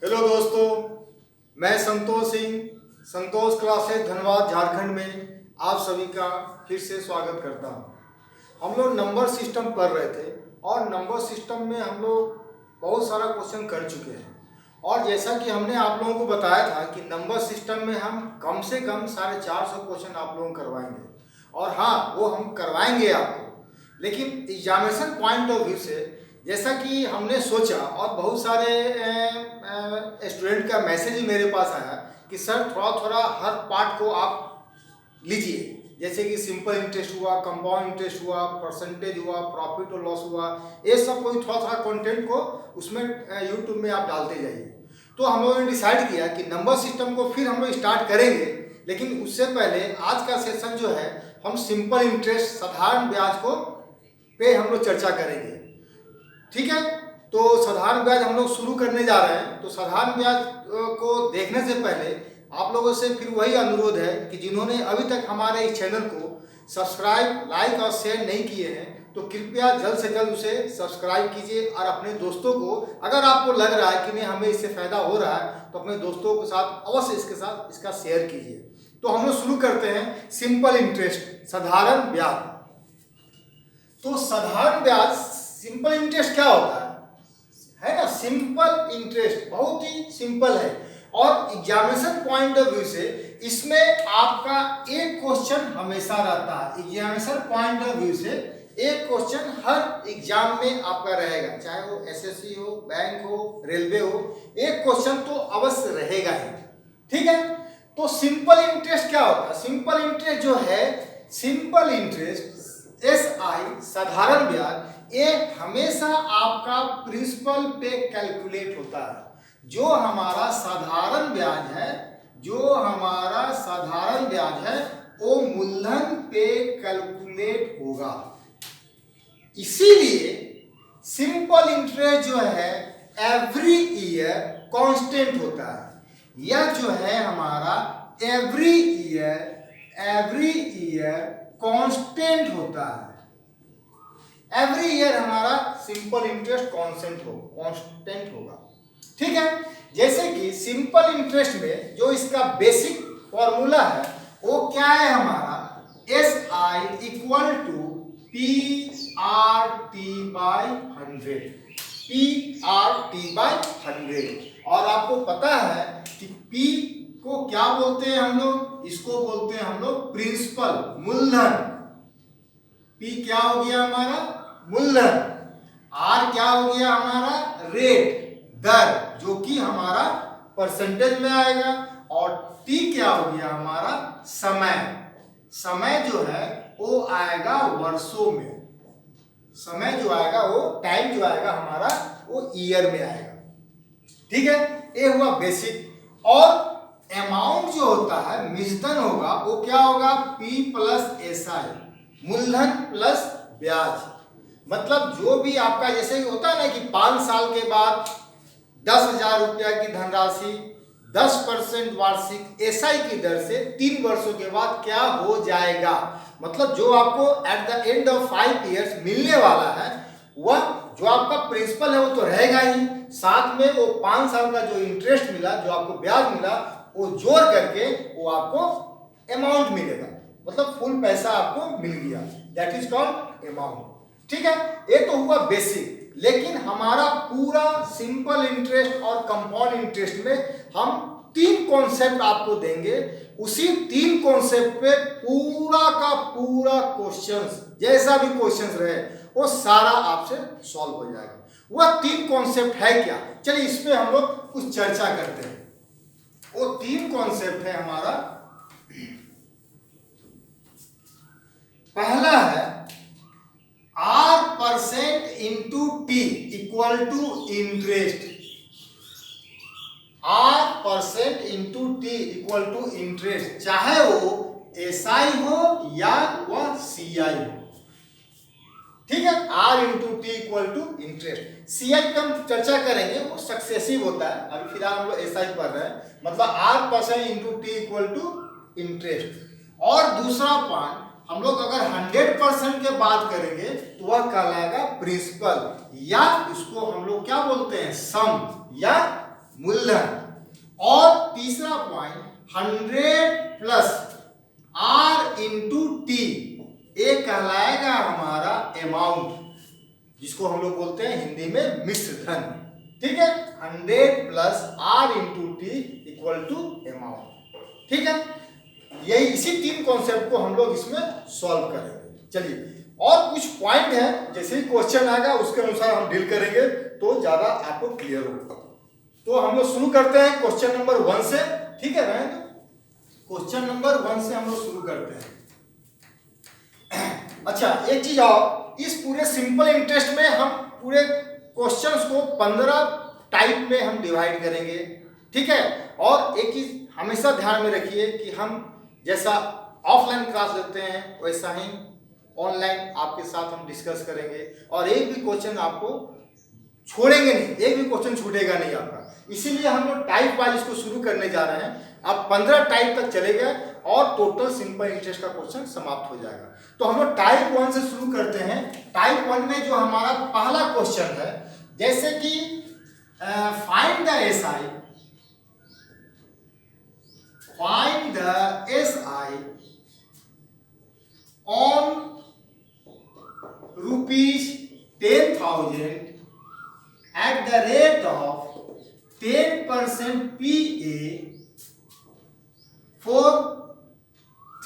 Hello दोस्तों, मैं संतोष सिंह, संतोष classes Dhanbad Jharkhand में आप सभी का फिर से स्वागत करता हूं। हम लोग नंबर सिस्टम पढ़ रहे थे और नंबर सिस्टम में हम लोग बहुत सारा क्वेश्चन कर चुके हैं। और जैसा कि हमने आप लोगों को बताया था कि नंबर सिस्टम में हम कम से कम 450 क्वेश्चन आप लोगों को करवाएंगे। और हाँ, वो हम करवाएंगे आपको, लेकिन एग्जामिनेशन पॉइंट ऑफ व्यू से जैसा कि हमने सोचा और बहुत सारे स्टूडेंट का मैसेज ही मेरे पास आया कि सर थोड़ा थोड़ा हर पार्ट को आप लीजिए, जैसे कि सिंपल इंटरेस्ट हुआ, कंपाउंड इंटरेस्ट हुआ, परसेंटेज हुआ, प्रॉफिट और लॉस हुआ, ये सब कोई थोड़ा थोड़ा कंटेंट को उसमें यूट्यूब में आप डालते जाइए। तो हम लोगों ने डिसाइड किया कि नंबर सिस्टम को फिर हम लोग स्टार्ट करेंगे, लेकिन उससे पहले आज का सेशन जो है हम सिंपल इंटरेस्ट साधारण ब्याज को पे हम लोग चर्चा करेंगे। ठीक है, तो साधारण ब्याज हम लोग शुरू करने जा रहे हैं। तो साधारण ब्याज को देखने से पहले आप लोगों से फिर वही अनुरोध है कि जिन्होंने अभी तक हमारे इस चैनल को सब्सक्राइब, लाइक और शेयर नहीं किए हैं तो कृपया जल्द से जल्द उसे सब्सक्राइब कीजिए और अपने दोस्तों को, अगर आपको लग रहा है कि नहीं हमें इससे फायदा हो रहा है, तो अपने दोस्तों के साथ अवश्य इसका शेयर कीजिए। तो हम लोग शुरू करते हैं सिंपल इंटरेस्ट, साधारण ब्याज। तो साधारण ब्याज, सिंपल इंटरेस्ट क्या होता है ना? सिंपल इंटरेस्ट बहुत ही सिंपल है और एग्जामिनेशन पॉइंट ऑफ व्यू से इसमें आपका एक क्वेश्चन हमेशा रहता है। एग्जामिनेशन पॉइंट ऑफ व्यू से एक क्वेश्चन हर एग्जाम में आपका रहेगा, चाहे वो एसएससी हो, बैंक हो, रेलवे हो, एक क्वेश्चन तो अवश्य रहेगा ही। ठीक है, तो सिंपल इंटरेस्ट क्या होता है? सिंपल इंटरेस्ट जो है, सिंपल इंटरेस्ट SI साधारण ब्याज, ये हमेशा आपका प्रिंसिपल पे कैलकुलेट होता है। जो हमारा साधारण ब्याज है, जो हमारा साधारण ब्याज है वो मूलधन पे कैलकुलेट होगा। इसीलिए सिंपल इंटरेस्ट जो है एवरी ईयर कांस्टेंट होता है। यह जो है हमारा एवरी ईयर कांस्टेंट होता है। एवरी ईयर हमारा सिंपल इंटरेस्ट कांस्टेंट होगा। ठीक है, जैसे कि सिंपल इंटरेस्ट में जो इसका बेसिक फॉर्मूला है वो क्या है हमारा? SI equal to PRT by 100, PRT by 100। और आपको पता है कि P को क्या बोलते हैं हम लोग? इसको बोलते हैं हम लोग प्रिंसिपल, मूलधन। P क्या हो गया हमारा? मूलधन। R क्या हो गया हमारा? रेट, दर, जो कि हमारा परसेंटेज में आएगा। और T क्या हो गया हमारा? समय। समय जो है वो आएगा वर्षों में। समय जो आएगा, वो टाइम जो आएगा हमारा, वो ईयर में आएगा। ठीक है, ये हुआ बेसिक। और अमाउंट जो होता है, मिश्रण होगा, वो क्या होगा? P प्लस SI, मूलधन प्लस ब्याज। मतलब जो भी आपका, जैसे होता है ना कि 5 साल के बाद 10,000 रुपया की धनराशि 10% वार्षिक SI की दर से 3 वर्षों के बाद क्या हो जाएगा, मतलब जो आपको at the end of 5 years मिलने वाला है, वह जो आपका प्रिंसिपल है वो तो रहेगा ही, साथ में वो 5 साल का जो इंटरेस्ट मिला, जो आपको ब्याज मिला, वो जोड़ करके वो आपको अमाउंट मिलेगा। मतलब फुल पैसा आपको मिल गया, दैट इज कॉल्ड अमाउंट। ठीक है, ये तो हुआ बेसिक। लेकिन हमारा पूरा सिंपल इंटरेस्ट और कंपाउंड इंटरेस्ट में हम 3 कॉन्सेप्ट आपको देंगे। उसी 3 कॉन्सेप्ट पे पूरा का पूरा क्वेश्चंस, जैसा भी क्वेश्चंस रहे, वो सारा आपसे सॉल्व हो जाएगा। वह 3 कॉन्सेप्ट है क्या? चलिए इस पे हम लोग कुछ चर्चा करते हैं। वो 3 कॉन्सेप्ट है हमारा। पहला है R% into T equal to interest. R% into T equal to interest, चाहे वो SI हो या वह CI हो। ठीक है, R into T equal to interest. CI पे हम चर्चा करेंगे, वो सक्सेसिव होता है। अभी फिलहाल हम लोग SI पढ़ रहे हैं, मतलब R% into T equal to interest. और दूसरा पॉइंट, हम लोग अगर 100% के बात करेंगे तो वह कहलाएगा प्रिंसिपल, या इसको हम लोग क्या बोलते हैं? सम या मूलधन। मूलधन। और तीसरा point 100 plus R into T, ये कहलाएगा हमारा अमाउंट, जिसको हम लोग बोलते हैं हिंदी में मिश्र धन। ठीक है, 100 plus R into t equal to amount. ठीक है, यही इसी 3 कॉन्सेप्ट को हम लोग इसमें सॉल्व करेंगे। चलिए, और कुछ पॉइंट है, जैसे ही क्वेश्चन आएगा उसके अनुसार हम डील करेंगे तो ज्यादा आपको क्लियर होगा। तो हम लोग शुरू करते हैं क्वेश्चन नंबर 1 से। ठीक है, रहें तो क्वेश्चन नंबर 1 से हम लोग शुरू करते हैं। अच्छा, एक चीज और, इस पूरे सिंपल इंटरेस्ट में हम पूरे क्वेश्चंस को 15 टाइप में हम डिवाइड करेंगे। ठीक है, और एक चीज हमेशा ध्यान में रखिए कि हम जैसा ऑफलाइन क्लास लेते हैं वैसा ही ऑनलाइन आपके साथ हम डिस्कस करेंगे, और एक भी क्वेश्चन आपको छोड़ेंगे नहीं, एक भी क्वेश्चन छूटेगा नहीं आपका। इसीलिए हम लोग टाइप वाइज इसको शुरू करने जा रहे हैं। अब 15 टाइप तक चलेगा और टोटल सिंपल इंटरेस्ट का क्वेश्चन समाप्त हो जाएगा। तो हम लोग टाइप 1 से शुरू करते हैं। टाइप 1 में जो हमारा पहला क्वेश्चन है, जैसे कि find the SI, find the SI on ₹10,000 at the rate of 10% PA for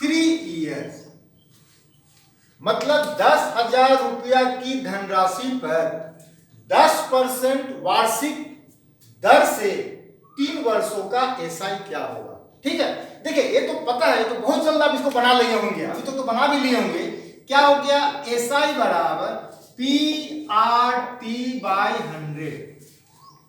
3 years। मतलब 10,000 रुपया की धनराशि पर 10% वार्षिक दर से 3 वर्षों का एसआई क्या होगा। ठीक है, देखिए ये तो पता है, तो बहुत जल्द आप इसको बना लिए होंगे, अभी तो बना भी लिए होंगे। क्या हो गया, एसआई बराबर PRT बाई 100,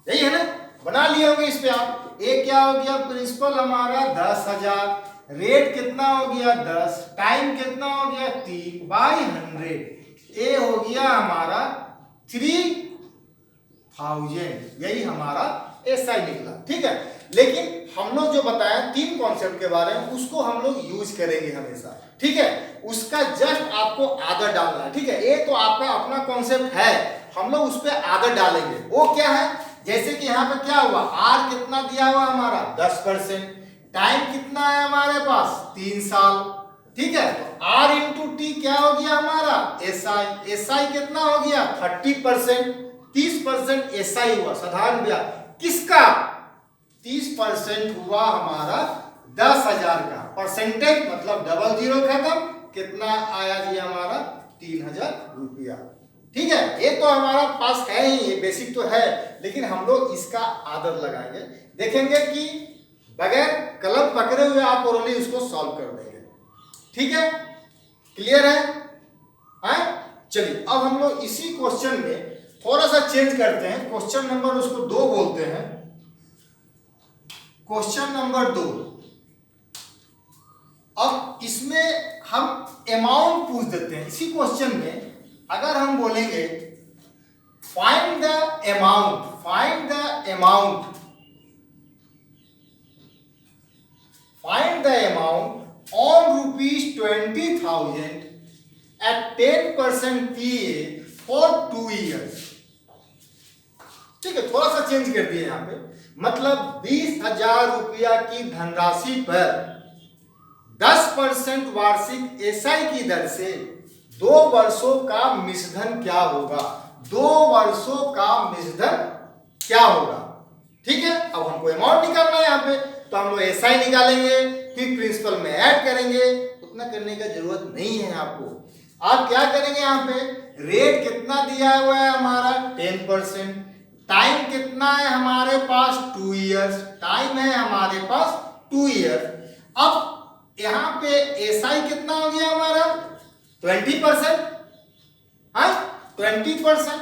यही है ना, बना लिए होंगे इस पे आप। ए क्या हो गया, प्रिंसिपल हमारा 10,000, रेट कितना हो गया 10, टाइम कितना हो गया 3 बाई 100, ए हो गया हमारा 3,000, यही हमारा एसआई निकला। ठीक है, लेकिन हम लोग जो बताया 3 कॉन्सेप्ट के बारे में, उसको हम लोग यूज करेंगे हमेशा। ठीक है, उसका जस्ट आपको आदत डालना है। ठीक है, ये तो आपका अपना कॉन्सेप्ट है, हम लोग उस पर आदत डालेंगे। वो क्या है, जैसे कि यहाँ पे क्या हुआ, आर कितना दिया हुआ हमारा 10%, टाइम कितना है हमारे पास 3 साल। ठीक है, तो आर इंटू टी क्या हो गया हमारा एसआई, एसआई कितना हो गया 30%, 30% एसआई हुआ साधारण ब्याज किसका, 30% हुआ हमारा 10,000 का। परसेंटेज मतलब डबल जीरो खत्म, कितना आया जी हमारा 3,000 रुपया। ठीक है, ये तो हमारा पास है ही, ये बेसिक तो है, लेकिन हम लोग इसका आदत लगाएंगे, देखेंगे कि बगैर कलम पकड़े हुए आप ओरली उसको सॉल्व कर देंगे। ठीक है, क्लियर है? चलिए, अब हम लोग इसी क्वेश्चन में थोड़ा सा चेंज करते हैं। क्वेश्चन नंबर उसको 2 बोलते हैं, क्वेश्चन नंबर 2। अब इसमें हम अमाउंट पूछ देते हैं। इसी क्वेश्चन में अगर हम बोलेंगे find the amount, find the amount, find the amount on ₹20,000 at 10% PA for 2 years। ठीक है, थोड़ा सा चेंज कर दिए यहाँ पे, मतलब 20,000 रुपया की धनराशि पर 10% वार्षिक एसआई की दर से 2 वर्षों का मिश्रधन क्या होगा, 2 वर्षों का मिश्रधन क्या होगा। ठीक है, अब हमको अमाउंट निकालना है यहाँ पे, तो हम लोग एसआई निकालेंगे, फिर प्रिंसिपल में ऐड करेंगे। उतना करने का जरूरत नहीं है आपको। आप क्या करेंगे, यहाँ पे रेट कितना दिया हुआ है हमारा 10%, टाइम कितना है हमारे पास 2 इयर्स, टाइम है हमारे पास 2 इयर्स। अब यहाँ पे एसआई कितना हो गया हमारा 20%, 20%,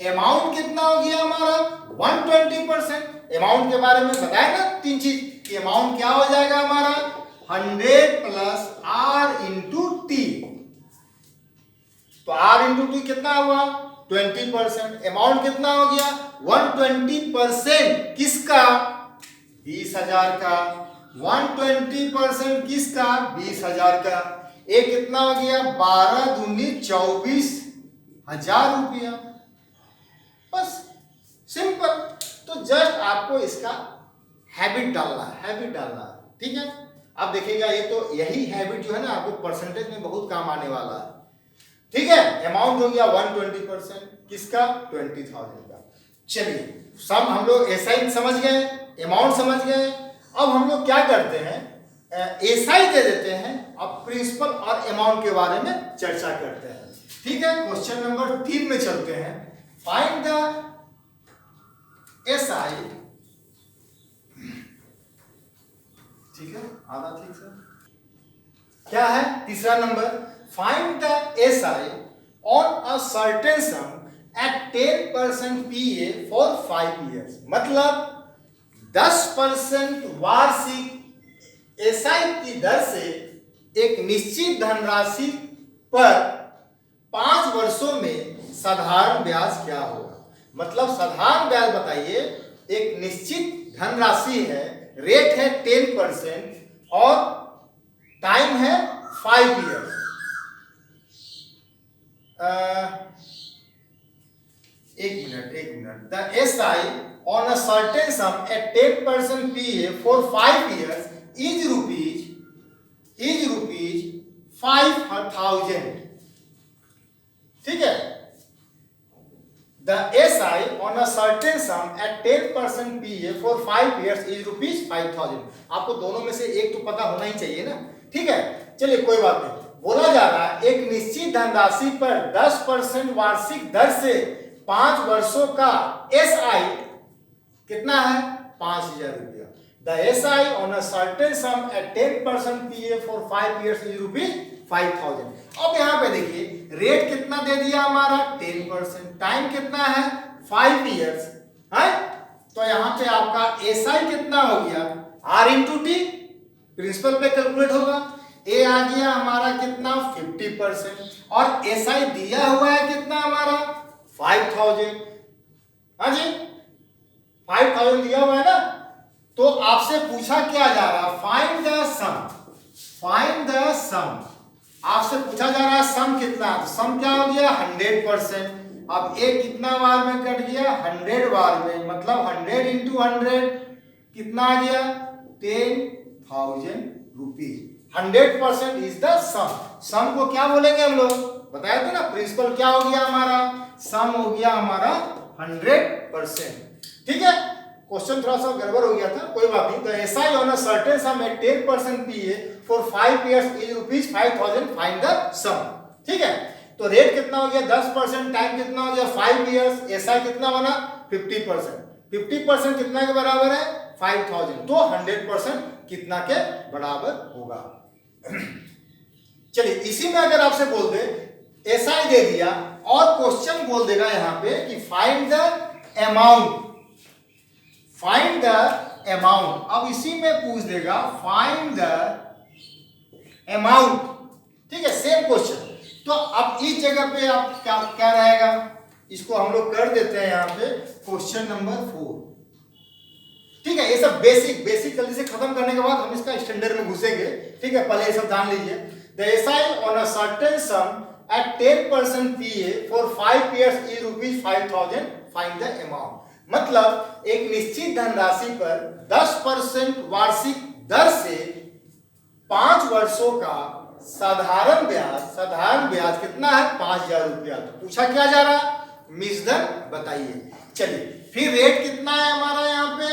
अमाउंट कितना हो गया हमारा 120%। अमाउंट के बारे में बताया ना 3 चीज कि अमाउंट क्या हो जाएगा हमारा 100 प्लस आर इंटू टी। तो आर इंटू टी कितना हुआ 20%, अमाउंट कितना हो गया 120%, किसका 20,000 का, 120% किसका 20,000 का। ये कितना हो गया 12 दूनी 24,000 रुपया। बस सिंपल। तो जस्ट आपको इसका हैबिट डालना है, हैबिट डालना है, ठीक है। अब देखिएगा ये तो यही हैबिट जो है ना आपको परसेंटेज में बहुत काम आने वाला है, ठीक है। अमाउंट हो गया 120%, किसका? 20,000 का। चलिए सम हम लोग एसआई समझ गए, अमाउंट समझ गए। अब हम लोग क्या करते हैं, एसआई दे देते हैं, अब प्रिंसिपल और अमाउंट के बारे में चर्चा करते हैं, ठीक है। क्वेश्चन नंबर 3 में चलते हैं। फाइंड द एसआई, ठीक है, आधा ठीक से क्या है, तीसरा number, find the SI on a certain sum at 10% PA for 5 years। मतलब 10% वार्षिक एसआई की दर से एक निश्चित धनराशि पर 5 वर्षों में साधारण ब्याज क्या होगा। मतलब साधारण ब्याज बताइए, एक निश्चित धनराशि है, रेट है 10% और टाइम है 5 years। एक minute. The SI on a certain sum at 10% PA for 5 years is rupees 5,000, ठीक है। The SI on a certain sum at 10% PA for 5 years is rupees 5,000। आपको दोनों में से एक तो पता होना ही चाहिए ना, ठीक है। चलिए कोई बात नहीं, बोला जा रहा है एक निश्चित धनराशि पर 10% वार्षिक दर से 5 वर्षों का एसआई कितना है, 5,000 रुपया। The SI on a certain sum at 10% PA for 5 years is rupees 5,000। अब यहाँ पे देखिए रेट कितना दे दिया हमारा 10%, टाइम कितना है 5 years है। तो यहाँ पे आपका एसआई कितना हो गया, आर इंटू टी, प्रिंसिपल पे कैलकुलेट होगा। ए आ गया हमारा कितना 50% और एसआई दिया हुआ है कितना हमारा 5,000, हाँ जी 5,000 दिया हुआ है ना। तो आपसे पूछा क्या जा रहा है, फाइंड द सम, आपसे पूछा जा रहा है सम कितना, तो सम क्या हो गया 100%। अब ए कितना बार में कट गया 100 बार में, मतलब 100 इंटू 100 कितना आ गया 10,000 रुपीज। 100% इज द सम। सम को क्या बोलेंगे हम लोग, बताया था ना, प्रिंसिपल क्या हो गया हमारा, सम हो गया हमारा 100%, ठीक है। क्वेश्चन थोड़ा सा गड़बड़ हो गया था, कोई बात नहीं। The SI on a certain sum at 10% PA for 5 years is rupees 5,000, find the sum, ठीक है। तो रेट कितना हो गया 10%, टाइम कितना हो गया 5 years, एसआई कितना बना 50%, 50% कितना के बराबर है 5,000, तो 100% कितना के बराबर होगा। चलिए इसी में अगर आपसे बोल दे एसआई दे दिया और क्वेश्चन बोल देगा यहां पे कि फाइंड द अमाउंट, अब इसी में पूछ देगा फाइंड द अमाउंट, ठीक है, सेम क्वेश्चन। तो अब इस जगह पे आप क्या रहेगा, इसको हम लोग कर देते हैं यहां पे क्वेश्चन नंबर 4, ठीक है। ये सब बेसिक जल्दी से खत्म करने के बाद हम इसका स्टैंडर्ड में घुसेंगे, ठीक है। पहले ये सब जान लीजिए। The SI on a certain sum at 10% PA for 5 years is rupees 5,000, find the amount. मतलब एक निश्चित धनराशि पर 10% वार्षिक दर से 5 वर्षों का साधारण ब्याज कितना है 5,000 रुपया। तो पूछा क्या जा रहा, मिश्रण बताइए। चलिए फिर रेट कितना है हमारा यहाँ पे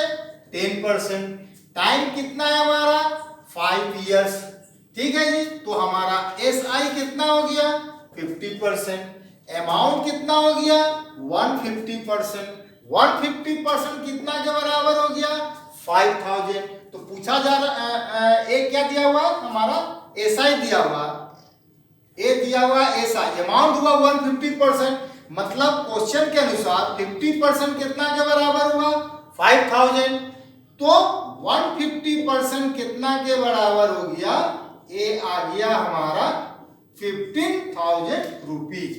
10%, टाइम कितना है हमारा 5 years, ठीक है जी। तो हमारा एसआई कितना हो गया 50%, अमाउंट कितना हो गया 150%, 150% कितना के बराबर हो गया 5,000। तो पूछा जा रहा एक क्या दिया हुआ हमारा एसआई दिया हुआ, ए दिया हुआ एसआई, अमाउंट हुआ 150%, मतलब क्वेश्चन के अनुसार 50% कितना के बराबर हुआ 5,000। तो 150% कितना के बराबर हो गया, ए आ गया हमारा 15,000 रुपीज,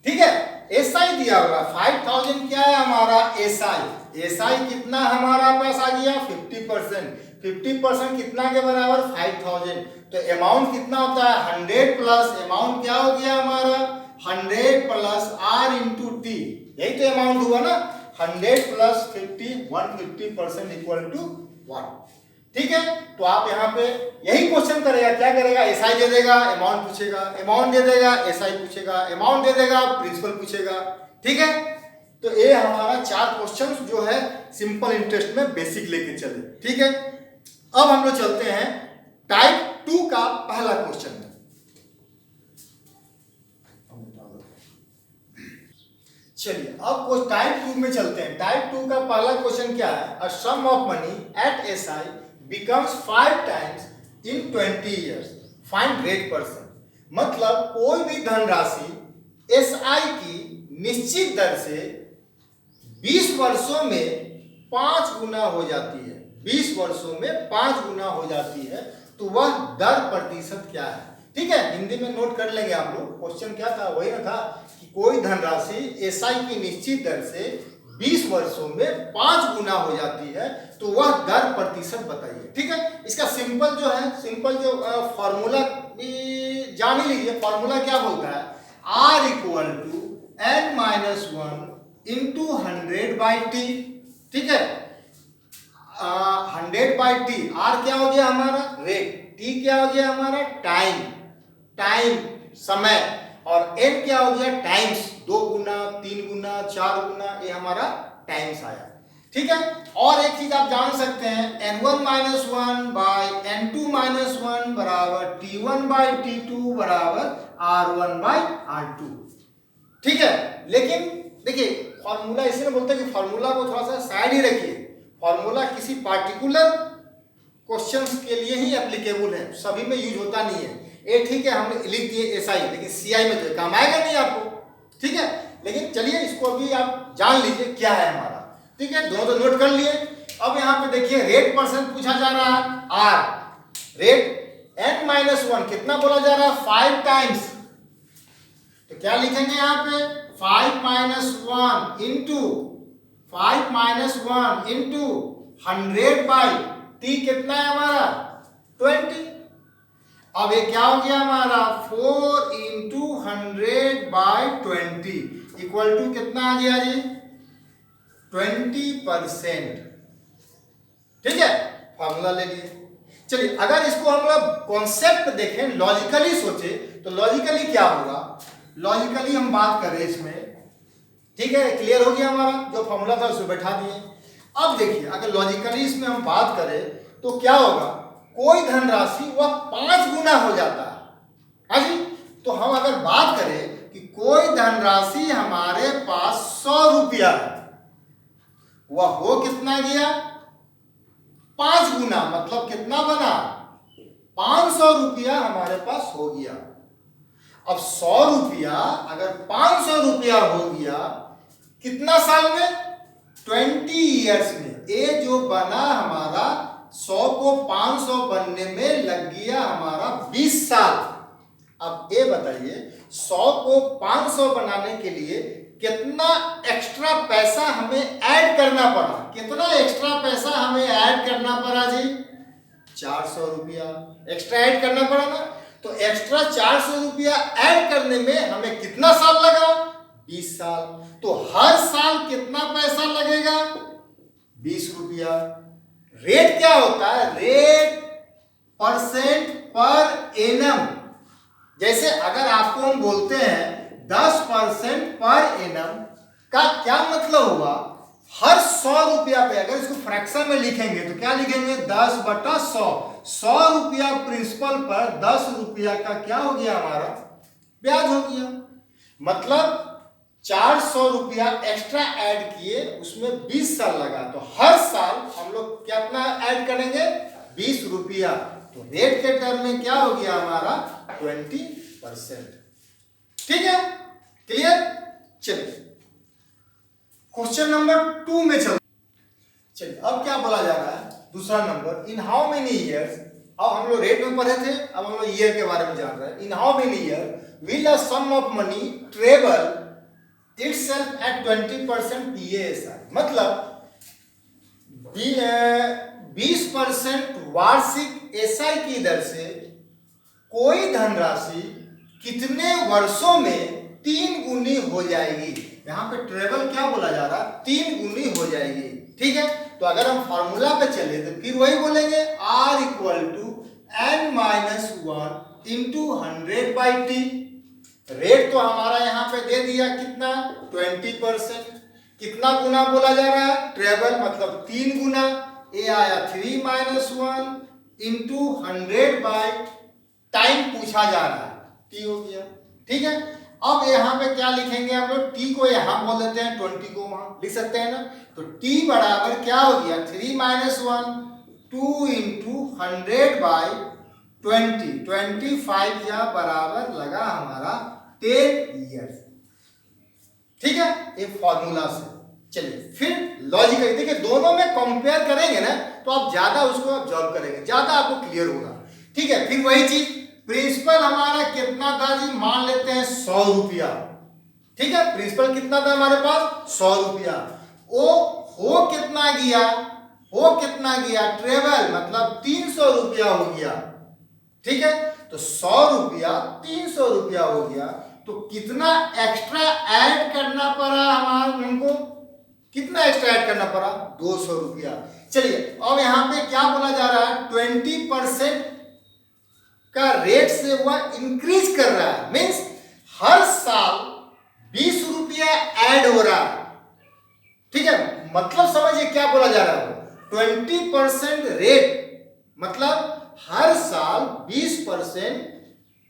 ठीक है। एसआई दिया हुआ 5,000 क्या है हमारा एसआई, एसआई कितना हमारा पास आ गया 50%, 50% कितना के बराबर 5,000। तो अमाउंट कितना होता है 100 प्लस अमाउंट क्या हो गया हमारा 100 प्लस आर इंटू टी, यही तो अमाउंट हुआ ना। 100 प्लस 50 150% इक्वल टू 1। ठीक है, तो आप यहाँ पे यही क्वेश्चन करेगा, क्या करेगा, एसआई दे देगा, अमाउंट पूछेगा, अमाउंट दे देगा, एसआई पूछेगा, अमाउंट दे देगा, प्रिंसिपल पूछेगा। ठीक है, तो ये हमारा 4 क्वेश्चन जो है सिंपल इंटरेस्ट में बेसिक लेके चले। ठीक है, अब हम लोग चलते हैं टाइप 2 का पहला क्वेश्चन। चलिए अब टाइप 2 में चलते हैं। टाइप 2 का पहला क्वेश्चन क्या है, a sum of money at SI becomes 5 times in 20 years, find rate percent. मतलब कोई भी धनराशि एसआई की निश्चित दर से 20 वर्षों में 5 गुना हो जाती है, 20 वर्षों में 5 गुना हो जाती है, तो वह दर प्रतिशत क्या है। ठीक है, हिंदी में नोट कर लेंगे आप लोग। क्वेश्चन क्या था, वही ना था कि कोई धनराशि एसआई की निश्चित दर से 20 वर्षों में 5 गुना हो जाती है, तो वह दर प्रतिशत बताइए। ठीक है, इसका सिंपल जो है, सिंपल जो फॉर्मूला जान ही लीजिए। फॉर्मूला क्या बोलता है, R equal to n-1 into 100/t। ठीक है, 100/t, R क्या हो गया हमारा रेट, T क्या हो गया हमारा टाइम, टाइम समय, और n क्या हो गया टाइम्स, 2 गुना 3 गुना 4 गुना, ये हमारा टाइम्स आया। ठीक है, और एक चीज आप जान सकते हैं, n1-1 बाय n2-1 बराबर t1/t2 बराबर r1/r2। ठीक है, लेकिन देखिए फॉर्मूला इसलिए बोलते हैं कि फॉर्मूला को थोड़ा सा साइड ही रखिए। फॉर्मूला किसी पार्टिकुलर क्वेश्चंस के लिए ही एप्लीकेबल है, सभी में यूज होता नहीं है। ये ठीक है, हम लिख दिए एसआई, लेकिन सीआई में तो काम आएगा नहीं आपको। ठीक है, लेकिन चलिए इसको अभी आप जान लीजिए क्या है हमारा। ठीक है, दोनों तो नोट कर लिए। अब यहाँ पे देखिए रेट परसेंट पूछा जा रहा है, आर रेट n-1 कितना बोला जा रहा है, 5 टाइम्स। तो क्या लिखेंगे यहाँ पे, 5-1 इंटू 5-1 इंटू 100/t कितना है हमारा 20। अब ये क्या हो गया हमारा 4 इंटू 100/20 इक्वल टू कितना आ गया जी 20%। ठीक है, फॉर्मूला ले लिए। चलिए अगर इसको हम लोग कॉन्सेप्ट देखें, लॉजिकली सोचे, तो लॉजिकली क्या होगा, लॉजिकली हम बात करें इसमें। ठीक है, क्लियर हो गया, हमारा जो फॉर्मूला था उसको बैठा दिए। अब देखिए अगर लॉजिकली इसमें हम बात करें तो क्या होगा, कोई धनराशि वह 5 गुना हो जाता है। हाँ जी, तो हम अगर बात करें कि कोई धनराशि हमारे पास 100 रुपया है, वह हो कितना गया 5 गुना, मतलब कितना बना 500 रुपया हमारे पास हो गया। अब 100 रुपया अगर 500 रुपया हो गया कितना साल में 20 इयर्स में, ये जो बना हमारा 100 को 500 बनने में लग गया हमारा 20 साल। अब ये बताइए 100 को 500 बनाने के लिए कितना एक्स्ट्रा पैसा हमें ऐड करना पड़ा, कितना एक्स्ट्रा पैसा हमें ऐड करना पड़ा जी 400 रुपया एक्स्ट्रा ऐड करना पड़ा ना। तो एक्स्ट्रा 400 रुपया ऐड करने में हमें कितना साल लगा 20 साल। तो हर साल कितना पैसा लगेगा 20 रुपया। रेट क्या होता है, रेट परसेंट पर एनम। जैसे अगर आपको हम बोलते हैं 10% पर एनम का क्या मतलब हुआ, हर 100 रुपया पे अगर इसको फ्रैक्शन में लिखेंगे तो क्या लिखेंगे 10/100। 100 रुपया प्रिंसिपल पर 10 रुपया का क्या हो गया हमारा ब्याज हो गया। मतलब 400 रुपया एक्स्ट्रा ऐड किए, उसमें 20 साल लगा, तो हर साल हम लोग कितना ऐड करेंगे 20 रुपया। तो रेट के टर्म में क्या हो गया हमारा 20%। ठीक है, क्लियर। चलिए क्वेश्चन नंबर 2 में चलिए अब क्या बोला जा रहा है, दूसरा number, in how many years. अब हम लोग रेट में पढ़े थे, अब हम लोग ईयर के बारे में जान रहे हैं। In how many year will a sum of money travel itself at 20% PASI। मतलब 20% वार्षिक एसआई की दर से कोई धनराशि कितने वर्षों में 3 गुनी हो जाएगी। यहाँ पे ट्रेवल क्या बोला जा रहा है, 3 गुनी हो जाएगी। ठीक है, तो अगर हम फॉर्मूला पे चले तो फिर वही बोलेंगे R equal to n-1 into 100/t। Rate तो हमारा यहाँ पे दे दिया कितना, 20%। कितना गुना बोला जा रहा है, ट्रेवल मतलब 3 गुना। ये आया 3-1 इंटू 100 टाइम पूछा जा रहा है, t हो गया। ठीक है, अब यहाँ पे क्या लिखेंगे हम लोग, t को यहाँ बोल देते हैं, 20 को वहां लिख सकते हैं ना। तो t बराबर क्या हो गया, 3-1 2 इंटू 100/20, 25 या बराबर लगा हमारा 10 ईयर्स। ठीक है, ये फॉर्मूला से। चलिए फिर लॉजिकल, देखिए दोनों में कंपेयर करेंगे ना तो आप ज्यादा उसको ऑब्जर्व करेंगे, ज्यादा आपको क्लियर होगा। ठीक है, फिर वही चीज, प्रिंसिपल हमारा कितना था जी, मान लेते हैं 100 रुपया। ठीक है, प्रिंसिपल कितना था हमारे पास, 100 रुपया। ओ हो कितना गया, हो कितना गया, ट्रेवल मतलब 300 रुपया हो गया। ठीक है, तो 100 रुपया 300 रुपया हो गया, तो कितना एक्स्ट्रा ऐड करना पड़ा हमारा, हमको कितना एक्स्ट्रा ऐड करना पड़ा, 200 रुपया। चलिए अब यहाँ पे क्या बोला जा रहा है, 20% का रेट से वह इंक्रीज कर रहा है, मीन्स हर साल 20 रुपया ऐड हो रहा है। ठीक है, मतलब समझिए क्या बोला जा रहा है, 20% रेट मतलब हर साल 20%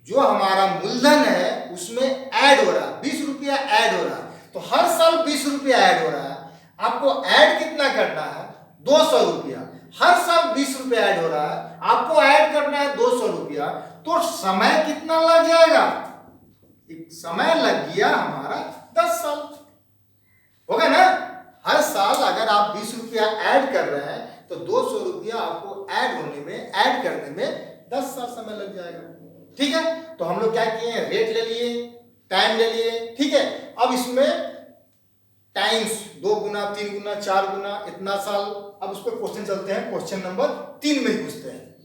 जो हमारा मूलधन है उसमें ऐड हो रहा है, 20 रुपया ऐड हो रहा है। तो हर साल 20 रुपया ऐड हो रहा है, आपको ऐड कितना करना है, 200 रुपया। हर साल 20 रुपया ऐड हो रहा है, आपको ऐड करना है 200 रुपया। तो समय कितना लग जाएगा, समय लग गया हमारा 10 साल, होगा ना। हर साल अगर आप 20 रुपया ऐड कर रहे हैं तो 200 रुपया आपको ऐड होने में, ऐड करने में 10 साल समय लग जाएगा। ठीक है, तो हम लोग क्या किए, रेट ले लिए, टाइम ले लिए। ठीक है, अब इसमें टाइम्स 2 गुना 3 गुना 4 गुना इतना साल। अब उस पर क्वेश्चन चलते हैं, क्वेश्चन नंबर 3 में पूछते हैं।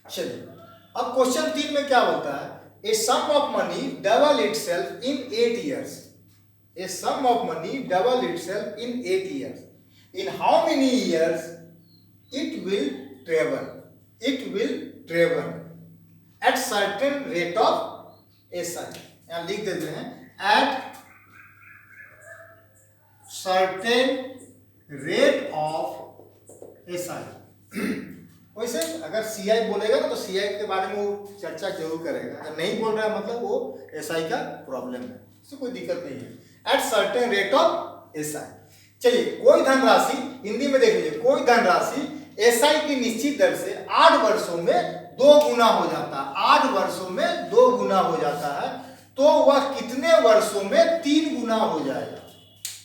चलिए अब क्वेश्चन 3 में क्या बोलता है, a sum of money double itself in 8 years। A sum of money double itself in 8 years. In how many years it will travel? It will travel at certain rate of SI. यहाँ लिख देते हैं at certain rate of SI. वैसे अगर CI बोलेगा ना तो CI के बारे में वो चर्चा जरूर करेगा, अगर नहीं बोल रहा है मतलब वो SI का प्रॉब्लम है, इससे कोई दिक्कत नहीं है। At certain rate of SI। चलिए कोई धनराशि, हिंदी में देख लीजिए, कोई धनराशि SI की निश्चित दर से 8 वर्षों में 2 गुना हो जाता है, 8 वर्षों में 2 गुना हो जाता है, तो वह कितने वर्षों में 3 गुना हो जाएगा।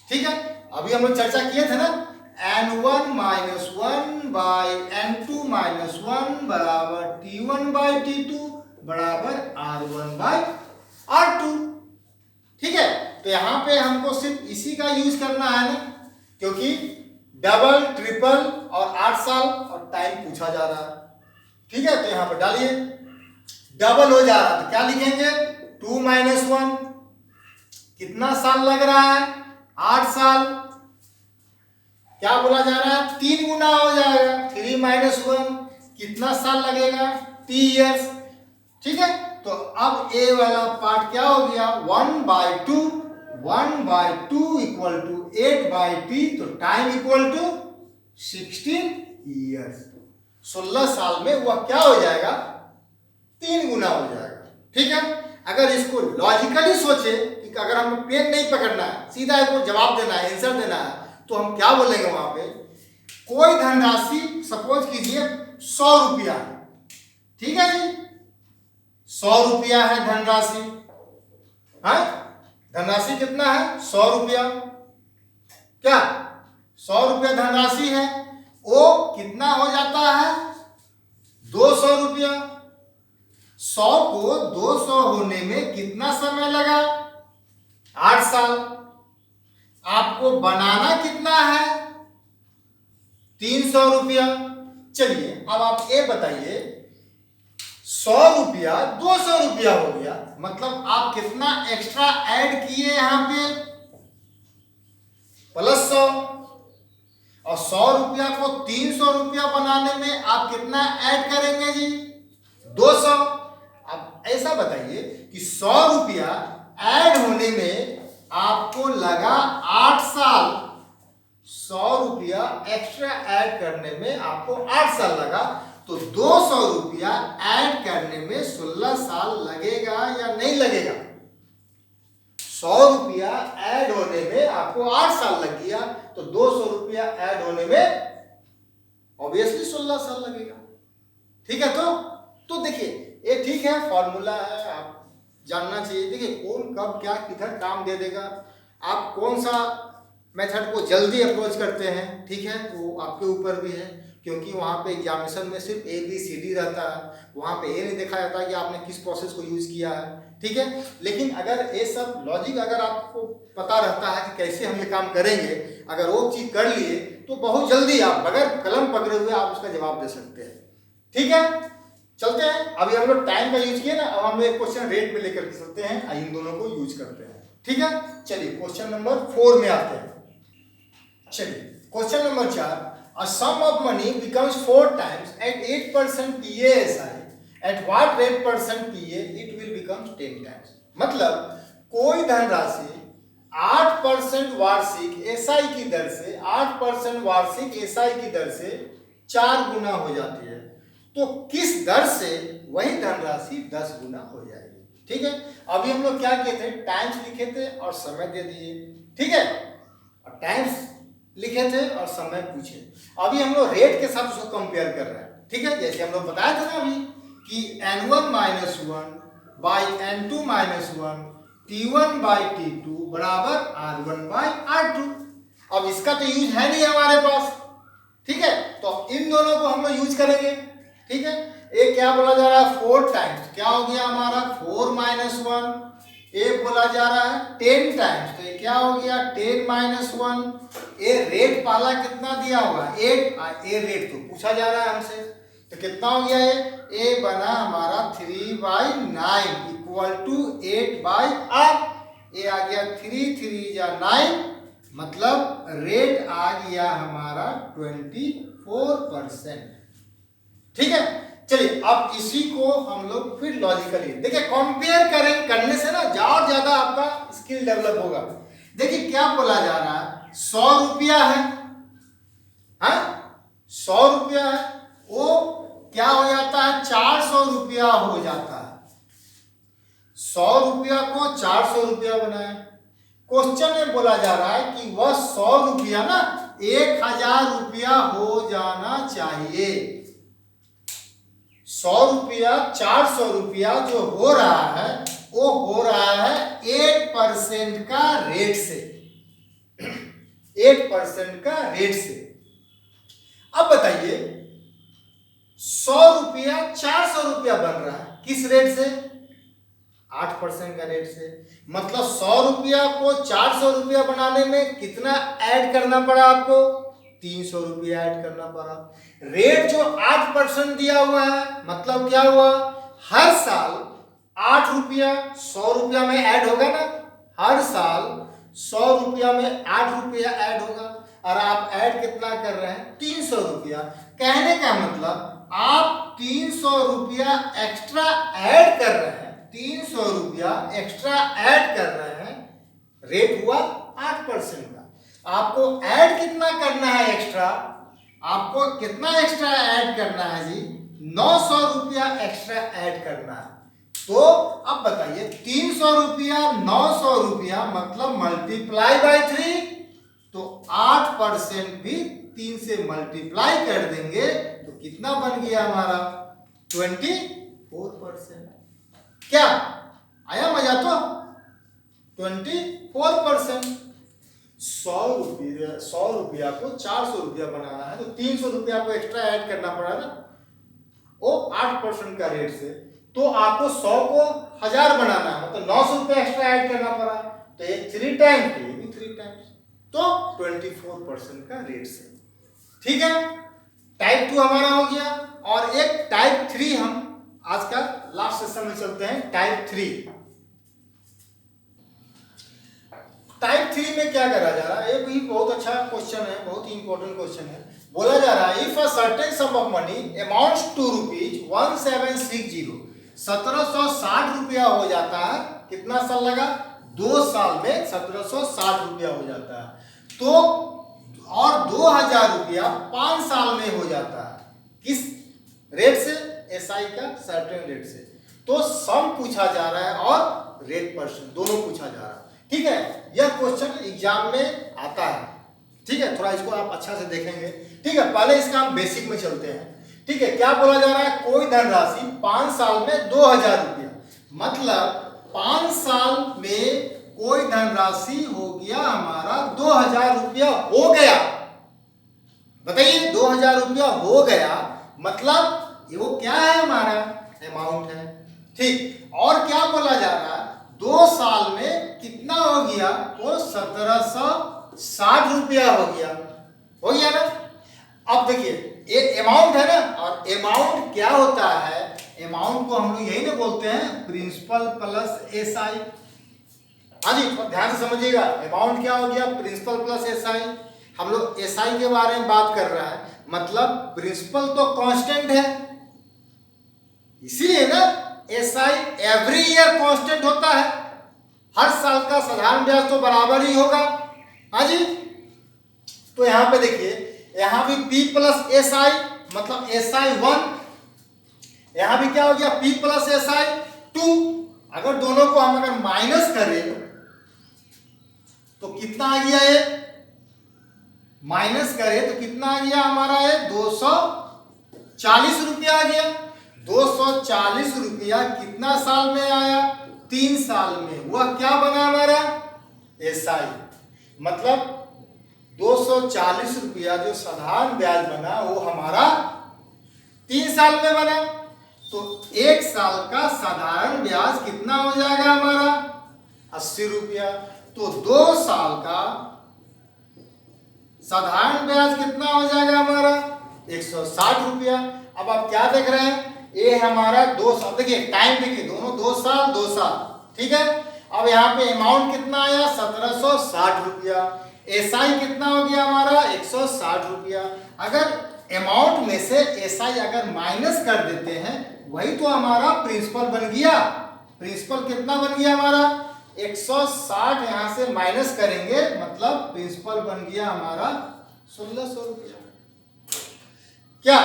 ठीक है, अभी हम लोग चर्चा किए थे ना, n1 - 1/n2 - 1 बराबर T1/T2 बराबर R1/R2। ठीक है, तो यहां पे हमको सिर्फ इसी का यूज करना है ना, क्योंकि डबल ट्रिपल और 8 साल और टाइम पूछा जा रहा है। ठीक है, तो यहां पर डालिए, डबल हो जा रहा है तो क्या लिखेंगे, 2 - 1 कितना साल लग रहा है, 8 साल। क्या बोला जा रहा है, 3 गुना हो जाएगा, 3 - 1 कितना साल लगेगा, 3 years। ठीक है, तो अब ए वाला पार्ट क्या हो गया, 1/2 इक्वल टू 8/t, तो टाइम इक्वल टू 16 years। 16 साल में वह क्या हो जाएगा, 3 गुना हो जाएगा। ठीक है, अगर इसको लॉजिकली सोचे कि अगर हमको पेन नहीं पकड़ना है, सीधा इसको जवाब देना है, आंसर देना है, तो हम क्या बोलेंगे वहां पे, कोई धनराशि सपोज कीजिए 100 रुपया। ठीक है जी, 100 रुपया है धनराशि, है धनराशि कितना है, 100 रुपया। क्या 100 रुपया धनराशि है, वो कितना हो जाता है, 200 रुपया। 100 को 200 होने में कितना समय लगा, 8 साल। आपको बनाना कितना है, 300 रुपया। चलिए अब आप ये बताइए, 100 रुपया 200 रुपया हो गया, मतलब आप कितना एक्स्ट्रा ऐड किए यहाँ पे, प्लस 100, और 100 रुपया को 300 रुपया बनाने में आप कितना ऐड करेंगे जी? 200। अब ऐसा बताइए कि 100 रुपया ऐड होने में आपको लगा 8 साल, 100 रुपया एक्स्ट्रा ऐड करने में आपको 8 साल लगा, तो 200 रुपया ऐड करने में 16 साल लगेगा या नहीं लगेगा? 100 रुपया ऐड होने में आपको 8 साल लग गया, तो 200 रुपया ऐड होने में ऑब्वियसली 16 साल लगेगा। ठीक है, तो देखिए ये ठीक है, फॉर्मूला है, आप जानना चाहिए। देखिए कौन कब क्या किधर काम दे देगा, आप कौन सा मेथड को जल्दी अप्रोच करते हैं, ठीक है, वो आपके ऊपर भी है, क्योंकि वहाँ पे एग्जामिनेशन में सिर्फ ABCD रहता है, वहाँ पे ये नहीं देखा जाता कि आपने किस प्रोसेस को यूज किया है। ठीक है, लेकिन अगर ये सब लॉजिक अगर आपको पता रहता है कि कैसे हम ये काम करेंगे, अगर वो चीज कर लिए तो बहुत जल्दी आप बगैर कलम पकड़े हुए आप उसका जवाब दे सकते हैं। ठीक है, चलते हैं। अभी हम लोग टाइम का यूज किए ना, अब हम लोग एक क्वेश्चन रेट में लेकर के चलते हैं, इन दोनों को यूज करते हैं। ठीक है, चलिए क्वेश्चन नंबर 4 में आते हैं। चलिए question number 4, a sum of money becomes 4 times at 8% PASI, at what rate percent PA it will become 10 times। मतलब कोई धनराशि 8% वार्षिक SI की दर से 8% वार्षिक SI की दर से 4 गुना हो जाती है, तो किस दर से वही धनराशि 10 गुना हो जाएगी। ठीक है, अभी हम लोग क्या किए थे, टाइम्स लिखे थे और समय दे दिए। ठीक है, और टाइम्स लिखे थे और समय पूछे। अभी हम लोग रेट के साथ उसको कंपेयर कर रहे हैं। ठीक है, जैसे हम लोग बताया था ना अभी कि N1 - 1 by N2 - 1 T1 by T2 बराबर R1 बाई R2। अब इसका तो यूज है नहीं हमारे पास। ठीक है, तो इन दोनों को हम लोग यूज करेंगे। ठीक है, ये क्या बोला जा रहा है, 4 टाइम्स, क्या हो गया हमारा 4 - 1, ये बोला जा रहा है 10 टाइम्स, तो ये क्या हो गया 10 - 1। ये रेट पहला कितना दिया हुआ 8, ये रेट तो पूछा जा रहा है हमसे, तो कितना हो गया ये बना हमारा 3/9 इक्वल टू 8/r। ये आ गया 3 3 जा 9, मतलब रेट आ गया हमारा 24%। ठीक है, चलिए अब इसी को हम लोग फिर लॉजिकली देखिए कंपेयर करने से ना और ज्यादा आपका स्किल डेवलप होगा। देखिए क्या बोला जा रहा है, 100 रुपया है, हाँ 100 रुपया है, वो क्या हो जाता है 400 रुपया हो जाता है। 100 रुपया को 400 रुपया बनाए। क्वेश्चन में बोला जा रहा है कि वह 100 रुपया ना 1000 रुपया हो जाना चाहिए। 100 रुपया 400 रुपया जो हो रहा है वो हो रहा है 8% का रेट से, 8% का रेट से। अब बताइए 100 रुपया 400 रुपया बन रहा है किस रेट से, 8% का रेट से। मतलब 100 रुपया को 400 रुपया बनाने में कितना ऐड करना पड़ा आपको, 300 रुपया ऐड करना पड़ा। रेट जो 8% दिया हुआ है, मतलब क्या हुआ, हर साल 8 रुपया 100 रुपया में ऐड होगा ना, हर साल 100 रुपया में 8 रुपया ऐड होगा, और आप ऐड कितना कर रहे हैं 300 रुपया। कहने का मतलब आप 300 रुपया एक्स्ट्रा ऐड कर रहे हैं, 300 रुपया एक्स्ट्रा ऐड कर रहे हैं, रेट हुआ 8% का। आपको ऐड कितना करना है एक्स्ट्रा, आपको कितना एक्स्ट्रा ऐड करना है जी, 900 रुपया एक्स्ट्रा ऐड करना है। तो अब बताइए 300 रुपया 900 रुपया मतलब मल्टीप्लाई बाय 3, तो 8% भी 3 से मल्टीप्लाई कर देंगे तो कितना बन गया हमारा 24%। क्या आया मजा, तो 24%। 100 रुपया को 400 रुपया बनाना है तो 300 रुपया को एक्स्ट्रा ऐड करना पड़ा ना, वो 8% का रेट से। तो आपको 100 को 1000 बनाना है, मतलब 900 रुपया एक्स्ट्रा ऐड करना पड़ा, तो ये 3 टाइम्स, ये भी 3 टाइम्स, तो 24% का रेट से। ठीक है, टाइप 2 हमारा हो गया, और एक टाइप 3 हम आज का लास्ट सेशन में चलते हैं। टाइप 3, टाइप 3 में क्या करा जा रहा है, ये भी बहुत अच्छा क्वेश्चन है, बहुत ही इंपॉर्टेंट क्वेश्चन है। बोला जा रहा है if a certain sum of money amounts to rupees 1760, 1760 रुपया हो जाता है। कितना साल लगा? 2 साल में 1760 रुपया हो जाता है। तो और 2000 रुपया 5 साल में हो जाता है। किस रेट से? एसआई का सर्टेन रेट से। तो सम पूछा जा रहा है और रेट परसेंट दोनों पूछा जा रहा है। ठीक है, यह क्वेश्चन एग्जाम में आता है। ठीक है, थोड़ा इसको आप अच्छा से देखेंगे। ठीक है, पहले इसका हम बेसिक में चलते हैं। ठीक है, क्या बोला जा रहा है? कोई धनराशि 5 साल में 2000 रुपया, मतलब 5 साल में कोई धनराशि हो गया हमारा 2000 रुपया हो गया। बताइए, 2000 रुपया हो गया मतलब ये वो क्या है? हमारा अमाउंट है। ठीक, और क्या बोला जा रहा है? 2 साल में कितना हो गया? वो 1760 रुपया हो गया ना। अब देखिए, ये अमाउंट है ना, और अमाउंट क्या होता है? अमाउंट को हम लोग यही ना बोलते हैं प्रिंसिपल प्लस एसआई। हाँ जी, तो ध्यान से समझिएगा, अमाउंट क्या हो गया? Principal plus SI. हम लोग एसआई के बारे में बात कर रहा है, मतलब प्रिंसिपल तो कांस्टेंट है, इसीलिए ना एसआई एवरी ईयर कांस्टेंट होता है। हर साल का साधारण ब्याज तो बराबर ही होगा। हाँ जी, तो यहां पे देखिए, यहां भी P प्लस एस आई मतलब SI 1, यहां भी क्या हो गया? P plus SI 2। अगर दोनों को हम अगर माइनस करें तो कितना आ गया? ये माइनस करें तो कितना आ गया हमारा? ये 240 रुपया आ गया। 240 रुपया कितना साल में आया? 3 साल में। वह क्या बना हमारा? SI। मतलब 240 रुपया जो साधारण ब्याज बना वो हमारा 3 साल में बना। तो 1 साल का साधारण ब्याज कितना हो जाएगा हमारा? 80 रुपया। तो 2 साल का साधारण ब्याज कितना हो जाएगा हमारा? 160 रुपया। अब आप क्या देख रहे हैं? ये हमारा 2 साल, देखिए टाइम देखिए, दोनों 2 साल 2 साल। ठीक है, अब यहाँ पे अमाउंट कितना आया? 1760 रुपया। एसआई कितना हो गया हमारा? 160 रुपया। अगर अमाउंट में से एसआई अगर माइनस कर देते हैं, वही तो हमारा प्रिंसिपल बन गया। प्रिंसिपल कितना बन गया हमारा? 160 यहां से माइनस करेंगे, मतलब प्रिंसिपल बन गया हमारा 1600 रुपया। क्या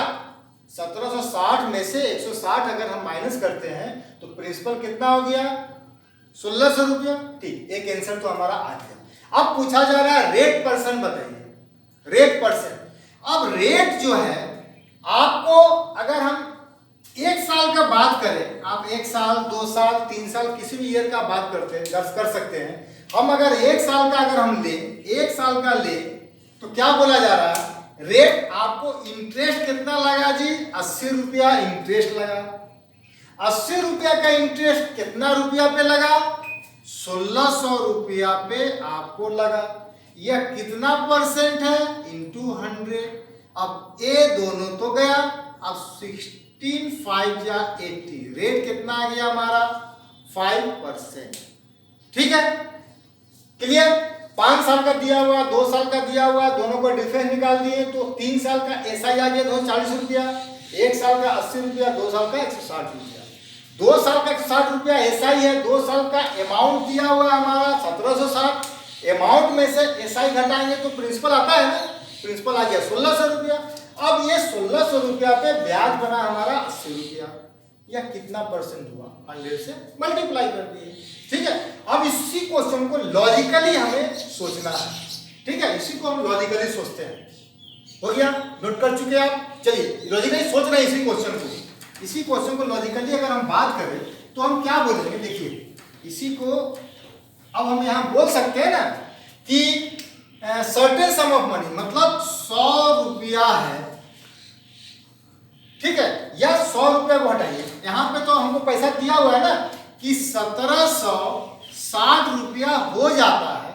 1760 में से 160 अगर हम माइनस करते हैं तो प्रिंसिपल कितना हो गया? 1600 रुपया। ठीक, एक आंसर तो हमारा आ गया। अब पूछा जा रहा है रेट परसेंट बताइए। रेट परसेंट, अब रेट जो है आपको, अगर हम 1 साल का बात करें, आप 1 साल 2 साल 3 साल किसी भी ईयर का बात करते हैं, दर्ज कर सकते हैं। हम अगर 1 साल का अगर हम ले, 1 साल का ले, तो क्या बोला जा रहा है? रेट आपको इंटरेस्ट कितना लगा जी? 80 रुपया इंटरेस्ट लगा। 80 रुपया का इंटरेस्ट कितना रुपया पे लगा? 1600 रुपया पे आपको लगा। यह कितना परसेंट है? इंटू 100। अब ए दोनों तो गया, अब 16 5 या 80, रेट कितना आ गया हमारा? 5%। ठीक है, क्लियर? 5 साल का दिया हुआ, 2 साल का दिया हुआ, दोनों को डिफरेंस निकाल दिए तो 3 साल का एसआई आ गया 240 रुपया, 1 साल का 80 रुपया, 2 साल का 160 रुपया। 2 साल का 160 रुपया एसआई है, 2 साल का अमाउंट दिया हुआ हमारा 1760। अमाउंट में से एसआई घटाएंगे तो प्रिंसिपल आता है ना, प्रिंसिपल आ गया 1600 रुपया। अब ये 1600 रुपया पे ब्याज बना हमारा 80 रुपया। यह कितना परसेंट हुआ? 100 से मल्टीप्लाई कर दिए। ठीक है, अब इसी क्वेश्चन को लॉजिकली हमें सोचना है। ठीक है, इसी को हम लॉजिकली सोचते हैं। हो गया? नोट कर चुके आप? चलिए लॉजिकली सोच रहे हैं इसी क्वेश्चन को। इसी क्वेश्चन को लॉजिकली अगर हम बात करें तो हम क्या बोलेंगे? देखिए, इसी को अब हम यहाँ बोल सकते हैं ना कि सर्टेन सम ऑफ मनी, मतलब 100 रुपया है। ठीक है, या 100 रुपया को हटाइए, यहाँ पे तो हमको पैसा दिया हुआ है ना कि 1760 रुपया हो जाता है।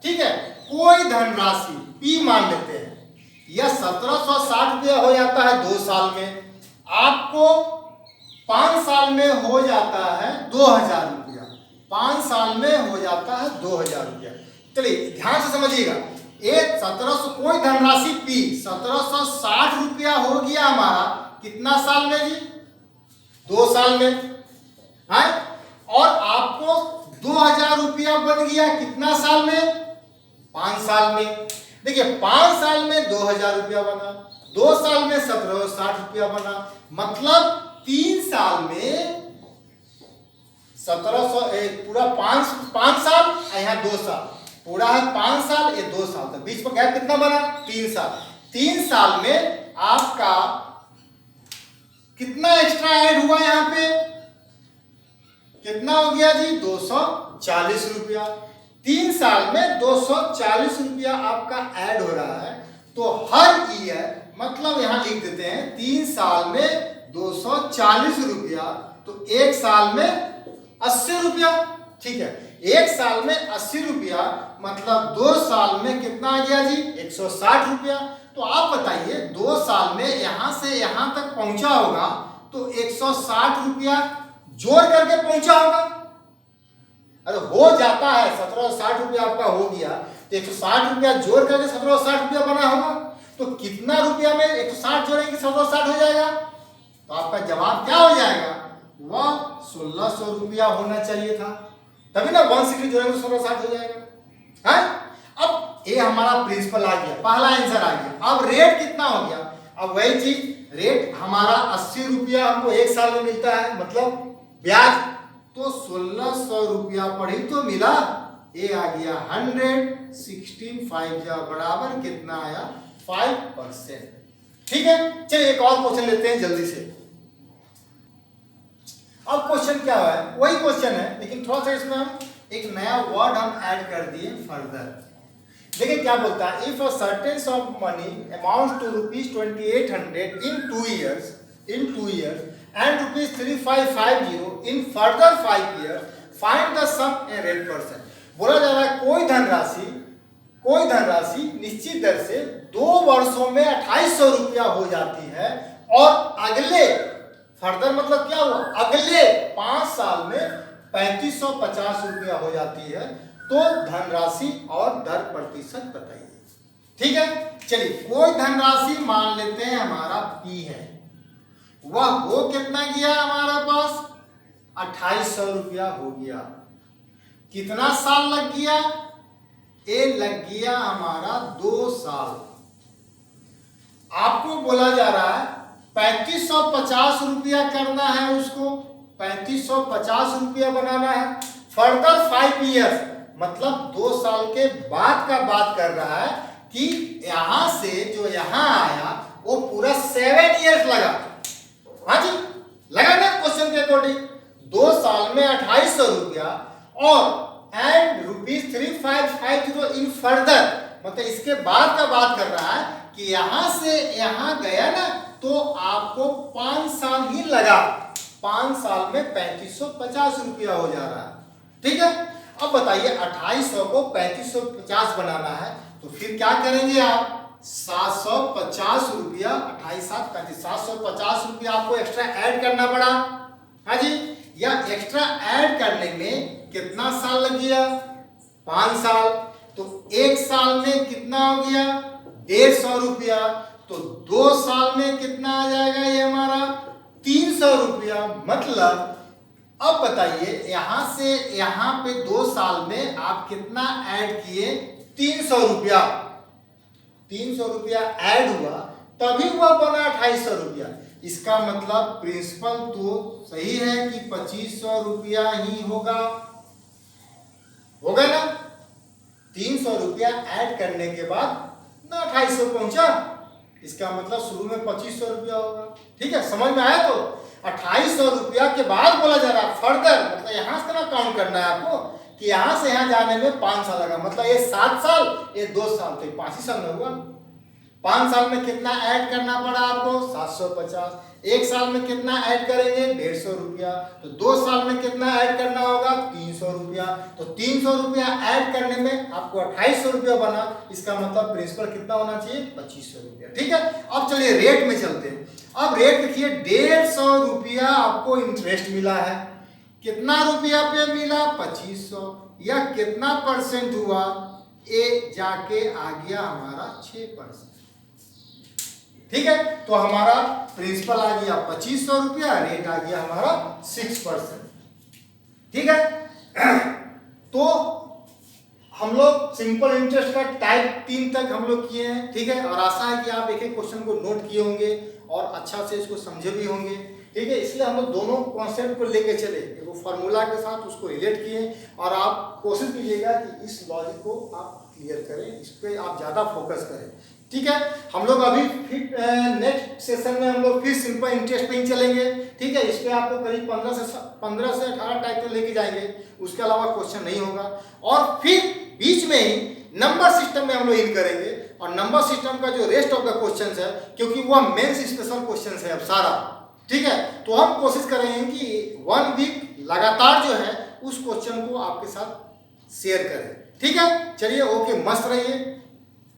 ठीक है, कोई धनराशि P मान लेते हैं, यह 1760 रुपया हो जाता है 2 साल में, आपको 5 साल में हो जाता है 2000 रुपया। 5 साल में हो जाता है 2000 रुपया। चलिए ध्यान से समझिएगा, ये 1700 कोई धनराशि P 1760 रुपया हो गया हमारा कितना साल में जी? 2 साल में है। और आपको 2000 रुपया बन गया कितना साल में? 5 साल में। देखिए 5 साल में 2000 रुपया बना, 2 साल में 1760 रुपया बना, मतलब 3 साल में 1700 पूरा 5 साल, यहाँ 2 साल, पूरा है 5 साल, ये 2 साल, तो बीच में गैप कितना बना? 3 साल। 3 साल में आपका कितना एक्स्ट्रा ऐड हुआ? यहाँ पे कितना हो गया जी? 240 रुपया। 3 साल में 240 रुपया आपका ऐड हो रहा है। तो हर ईयर, मतलब यहां लिख देते हैं 3 साल में 240 रुपया, तो 1 साल में 80 रुपया। ठीक है, 1 साल में 80 रुपया, मतलब 2 साल में कितना आ गया जी? 160 रुपया। तो आप बताइए 2 साल में यहां से यहां तक पहुंचा होगा तो 160 रुपया जोड़ करके पहुंचा होगा। अरे हो जाता है, 1760 रुपया आपका हो गया तो 160 रुपया जोड़ करके 1760 रुपया बना होगा। तो कितना रुपया में 160 जोड़ेंगे 1760 हो जाएगा? तो आपका जवाब क्या हो जाएगा? वह 1600 रुपया होना चाहिए था, तभी ना 160 जोड़ेंगे 1760 हो जाएगा है। अब ये हमारा प्रिंसिपल आ गया, पहला आंसर आ गया। अब रेट कितना हो गया? अब वही चीज, रेट हमारा 80 रुपया हमको 1 साल में मिलता है, मतलब ब्याज, तो 1600 रुपया पर ही तो मिला। ये आ गया 116 बराबर कितना आया? 5%। ठीक है, चलिए एक और क्वेश्चन लेते हैं जल्दी से। अब क्वेश्चन क्या है? वही क्वेश्चन है, लेकिन थोड़ा सा इसमें हम एक नया वर्ड हम ऐड कर दिए, फर्दर। देखिए क्या बोलता है, if a certain sum of money amount to ₹2800 in 2 years and ₹3550 in further 5 years, find the sum and rate percent। बोला जा रहा है कोई धनराशि निश्चित दर से 2 वर्षों में 2800 रुपया हो जाती है, और अगले फर्दर मतलब क्या हुआ? अगले 5 साल में 3550 रुपया हो जाती है। तो धनराशि और दर प्रतिशत बताइए। ठीक है, चलिए कोई धनराशि मान लेते हैं हमारा P है, वह हो कितना गया हमारे पास? 2800 रुपया हो गया। कितना साल लग गया? ये लग गया हमारा 2 साल। आपको बोला जा रहा है 3550 रुपया करना है, उसको 3550 रुपया बनाना है। फर्दर 5 ईयर्स, मतलब 2 साल के बाद का बात कर रहा है कि यहां से जो यहां आया वो पूरा 7 ईयर्स लगा। हाँ जी, लगा ना क्वेश्चन के अकॉर्डिंग? 2 साल में 2800 रुपया और एंड ₹3550 इन फर्दर, मतलब इसके बाद का बात कर रहा है कि यहां से यहां गया ना, तो आपको 5 साल ही लगा। 5 साल में 3550 रुपया हो जा रहा है। ठीक है, अब बताइए 2800 को 3550 बनाना है, तो फिर क्या करेंगे आप? 750 रुपया, 28 7 35, 750 रुपया आपको एक्स्ट्रा ऐड करना पड़ा। हाँ जी, या एक्स्ट्रा ऐड करने में कितना साल लग गया? 5 साल। तो 1 साल में कितना हो गया? 150 रुपया। तो 2 साल में कितना आ जाएगा ये हमारा? 300 रुपया। मतलब अब बताइए यहां से यहां पे 2 साल में आप कितना ऐड किए? 300 रुपया। 300 रुपया ऐड हुआ, तभी वह बना 2800 रुपया। इसका मतलब प्रिंसिपल तो सही है कि 2500 रुपया ही होगा ना? 300 रुपया ऐड करने के बाद ना 2800 पहुंचा, इसका मतलब शुरू में 2500 रुपया होगा। ठीक है, समझ में आया? तो 2800 रुपया के बाद बोला जा रहा है फर्दर, मतलब यहां से ना काउंट करना है आपको कि यहां से यहां जाने में 5 साल लगा, मतलब ये 7 साल, ये 2 साल, तो 5 ही साल में हुआ। 5 साल में कितना ऐड करना पड़ा आपको? 750। 1 साल में कितना ऐड करेंगे? 150 रुपया। तो 2 साल में कितना ऐड करना होगा? 300 रुपया। तो 300 रुपया ऐड करने में आपको 2800 रुपया बना। इसका मतलब प्रिंसिपल कितना होना चाहिए? 2500 रुपया। ठीक है, अब चलिए रेट में चलते हैं। अब रेट देखिए, 150 रुपया आपको इंटरेस्ट मिला है। कितना रुपया पे मिला? 2500। या कितना परसेंट हुआ? ए जाके आ गया हमारा 6%। ठीक है, तो हमारा प्रिंसिपल आ गया 2500 रुपया, रेट आ गया हमारा 6%। ठीक है, तो हम लोग सिंपल इंटरेस्ट का टाइप 3 तक हम लोग किए हैं। ठीक है, और आशा है कि आप एक एक क्वेश्चन को नोट किए होंगे और अच्छा से इसको समझे भी होंगे। ठीक है, इसलिए हम लोग दोनों कॉन्सेप्ट को लेके चले, एक फार्मूला के साथ उसको रिलेट किए, और आप कोशिश कीजिएगा कि इस लॉजिक को आप क्लियर करें, इस पर आप ज़्यादा फोकस करें। ठीक है, हम लोग अभी फिर नेक्स्ट सेशन में हम लोग फिर सिंपल इंटरेस्ट पे ही चलेंगे। ठीक है, इस पे आपको करीब 15 से 18 टाइप तो लेके जाएंगे, उसके अलावा क्वेश्चन नहीं होगा। और फिर बीच में ही नंबर सिस्टम में हम लोग इन करेंगे, और नंबर सिस्टम का जो रेस्ट ऑफ द क्वेश्चंस है, क्योंकि वह मेंस स्पेशल क्वेश्चंस है अब सारा। ठीक है, तो हम कोशिश करेंगे कि 1 वीक लगातार जो है उस क्वेश्चन को आपके साथ शेयर करें। ठीक है, चलिए, ओके, मस्त रहिए।